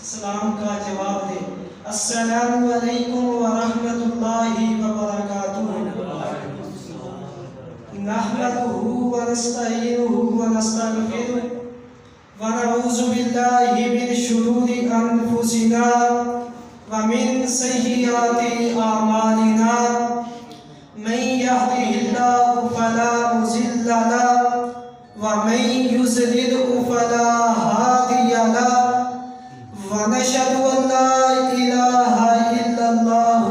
سلام کا جواب دے۔ السلام علیکم ورحمۃ اللہ وبرکاتہ۔ نحمده ونستعینه ونستغفره ونعوذ باللہ من شرور انفسنا ومن سیئات اعمالنا من يهده الله فلا مضل له ومن يضلل فلا هادي له ونشهد ان لا اله الا الله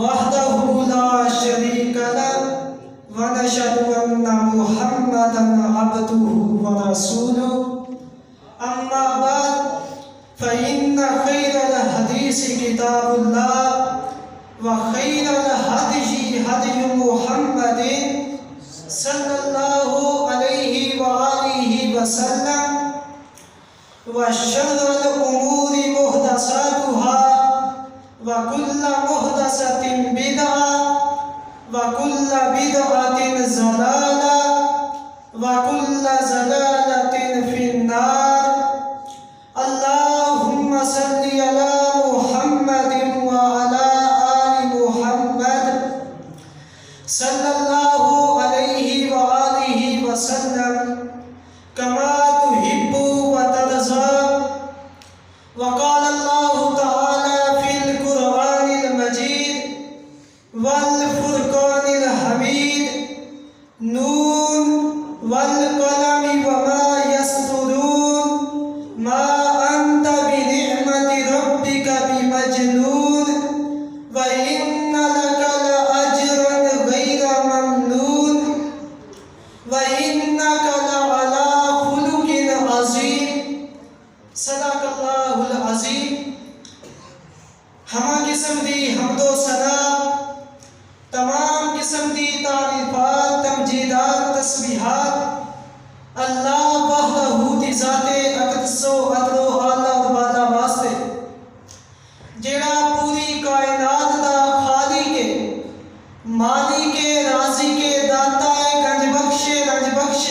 وحده لا شريك له ونشهد ان محمدا عبده ورسوله اما بعد فان خير الحديث كتاب الله وخير الهدي هدي محمد صلى الله عليه وآله وسلم وشر الأمور محدثاتها وكل محدثة بدعة وكل بدعة ضلالة وكل ضلالة في النار اللهم صل على محمد وعلى آل محمد صلى الله عليه وآله وسلم كما تحب وترضى وقال الله تعالى في القرآن المجيد والفرقان الحميد نون والقلم وما يسطرون ما أنت بنعمة ربك بمجنون وإن لك لأجرا غير ممنون وإنك لعلى خلق عظيم صدق اللہ العظیم۔ ہمہ قسم دی حمد و ثنا، تمام قسم دی تعریفات، تمجیدات، تسبیحات اللہ وحدہ دی ذات اقدس و عدل و اعلیٰ اور بالا واسطے جیڑا پوری کائنات دا خالق مالک رازق داتا گنج بخش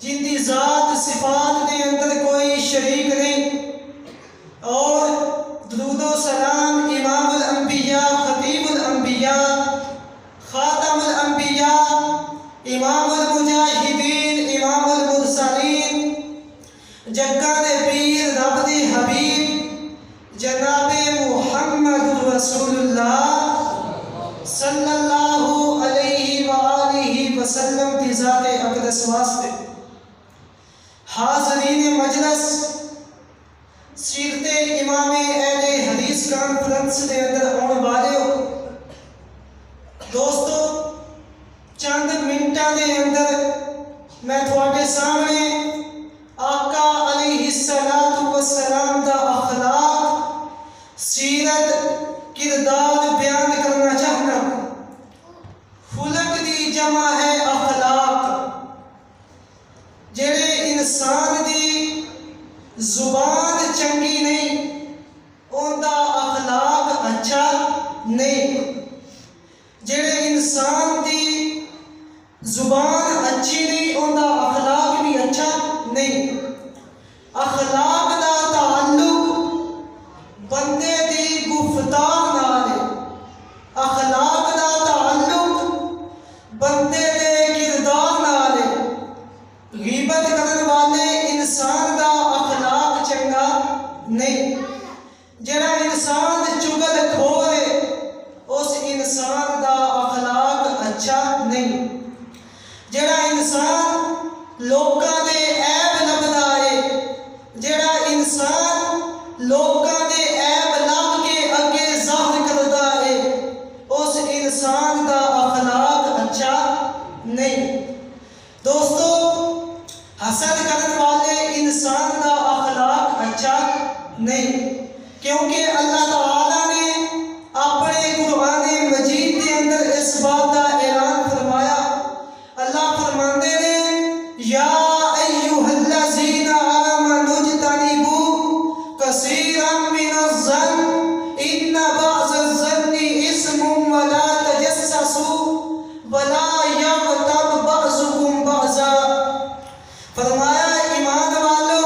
جن دی ذات صفات دے اندر کوئی شریک نہیں، اور درود و سلام امام الانبیاء، خطیب الانبیاء، خاتم الانبیاء، امام المجاہدین، امام المرسلین، جگہ دے پیر، رب دے حبیب جناب محمد رسول اللہ صلی اللہ علیہ وآلہ وسلم کی ذات اقدس واسطے حاضرین مجلس سیرت امام اہل حدیث کانفرنس دے اندر آنے والے ہو دوستو، چند منٹاں دے اندر میں تھوڑے سامنے آقا علیہ السلام دا اخلاق، سیرت، کردار بیان کرنا چاہنا۔ خلق دی جمع ہے اخلاق، جڑے انسان دی زبان چنگی نہیں ان دا اخلاق اچھا نہیں، جڑے انسان دی زبان اچھی نہیں ان دا اخلاق بھی اچھا نہیں۔ اخلاق دا تعلق بندے دی گفتار نال ہے، اخلاق دا تعلق بندے دے کردار نال ہے۔ غیبت کرن والے انسان دا اخلاق چنگا نہیں، جڑا انسان چگل کھور ہے اس انسان دا اخلاق اچھا نہیں، جڑا انسان لوکاں دے عیب لبدا ہے، جڑا انسان لوکاں دے عیب لب کے اگے ظاہر کردا ہے اس انسان دا اخلاق اچھا نہیں۔ دوستو، حسد کرن والے انسان دا اخلاق اچھا نہیں، کیونکہ اللہ تعالیٰ نے اپنے قرآن مجید کے اندر اس بات کا اعلان فرمایا۔ اللہ فرماندے نے یا ایھا الذین آمنوا اجتنبوا کثیرا من الظن ان بعض الظن اثم ولا تجسسوا ولا یغتب بعضکم بعضا۔ فرمایا ایمان والو،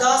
10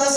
10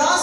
10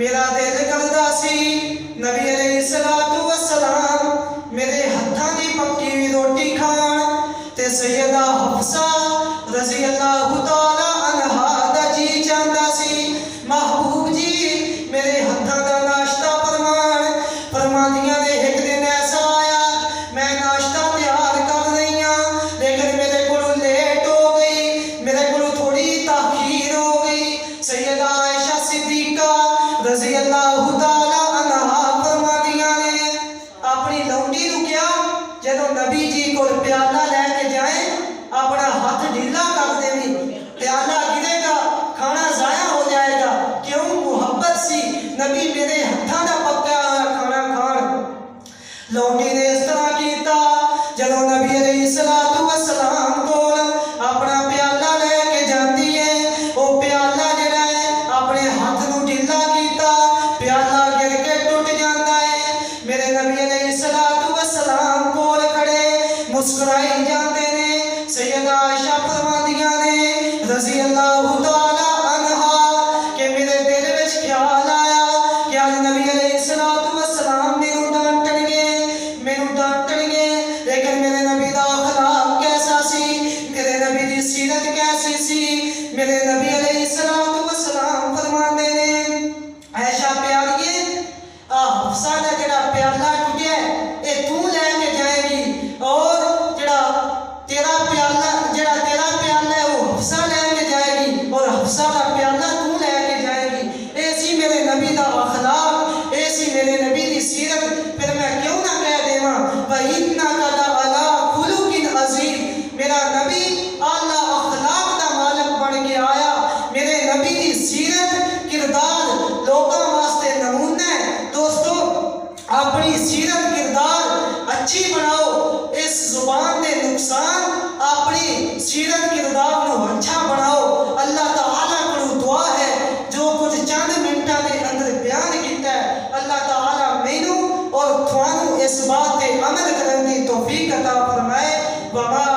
میرا دل کردا سی نبی علیہ الصلوۃ والسلام میرے ہتھاں دی پکی ہوئی روٹی کھان تے سیدہ حفصہ رضی اللہ تعالی عنہا دا جی چاہندا سی محبوب جی میرے ہتھاں دا ناشتہ فرماندیاں نے ایک دن ایسا آیا میں ناشتہ تیار کر رہی ہاں لیکن میرے کو لیٹ ہو گئی میرے کو تھوڑی تاخیر ہو گئی سیدہ عائشہ صدیقہ رضی اللہ تعالی عنہا فرماندیاں نے اپنی لونڈی نو کیا جدوں نبی جی کو پیالہ لے کے جائیں اپنا ہاتھ ڈھیلا کر دے پیالہ گرے گا کھانا ضائع ہو جائے گا کیوں محبت سی نبی میرے ہتھاں دا پکا کھانا کھان لونڈی نے اس طرح کیتا جدوں نبی علیہ الصلوۃ والسلام کول اپنا پیالہ لے کے جاندی ہے او پیالہ جڑا ہے اپنے ہاتھ نو ڈھیلا کیتا پیالہ گر کے ٹوٹ جاندا ہے میرے نبی علیہ الصلوۃ والسلام کول کھڑے مسکرائی جاندے نے سیدہ عائشہ فرماندیاں نے رضی اللہ تعالی عنہا کہ میرے دل وچ خیال آیا کہ آج نبی علیہ الصلوۃ والسلام مینوں ڈانٹن گے لیکن میرے نبی دا اخلاق کیسا سی میرے نبی دی سیرت کیسی سی میرے نبی علیہ الصلوۃ والسلام فرماندے نے عائشہ پیاریے حفصہ دا جڑا پیالہ ٹوٹیا ہے اے تو لے کے جائے گی اور جڑا تیرا پیالہ ہے وہ حفصہ لے کے جائے گی اور حفصہ دا پیالہ تو لے کے جائے گی اے سی میرے نبی دا اخلاق اے سی میرے نبی دی سیرت پھر میں کیوں نہ کہہ دیواں وَإِنَّكَ لَعَلَىٰ خُلُقٍ عَظِيمٍ میرا نبی اعلیٰ اخلاق دا مالک بن کے آیا میرے نبی دی سیرت کردار لوگوں واسطے نمونہ ہے دوستو اپنی سیرت کردار اچھی بناؤ اس زبان دے نقصان اپنی سیرت کردار نو اچھا بناؤ اللہ تعالیٰ کو دعا ہے جو کچھ چند منٹاں دے اندر بیان کیتا ہے اللہ تعالیٰ مینوں اور تھانوں اس بات تے عمل کرن دی توفیق عطا فرمائے وما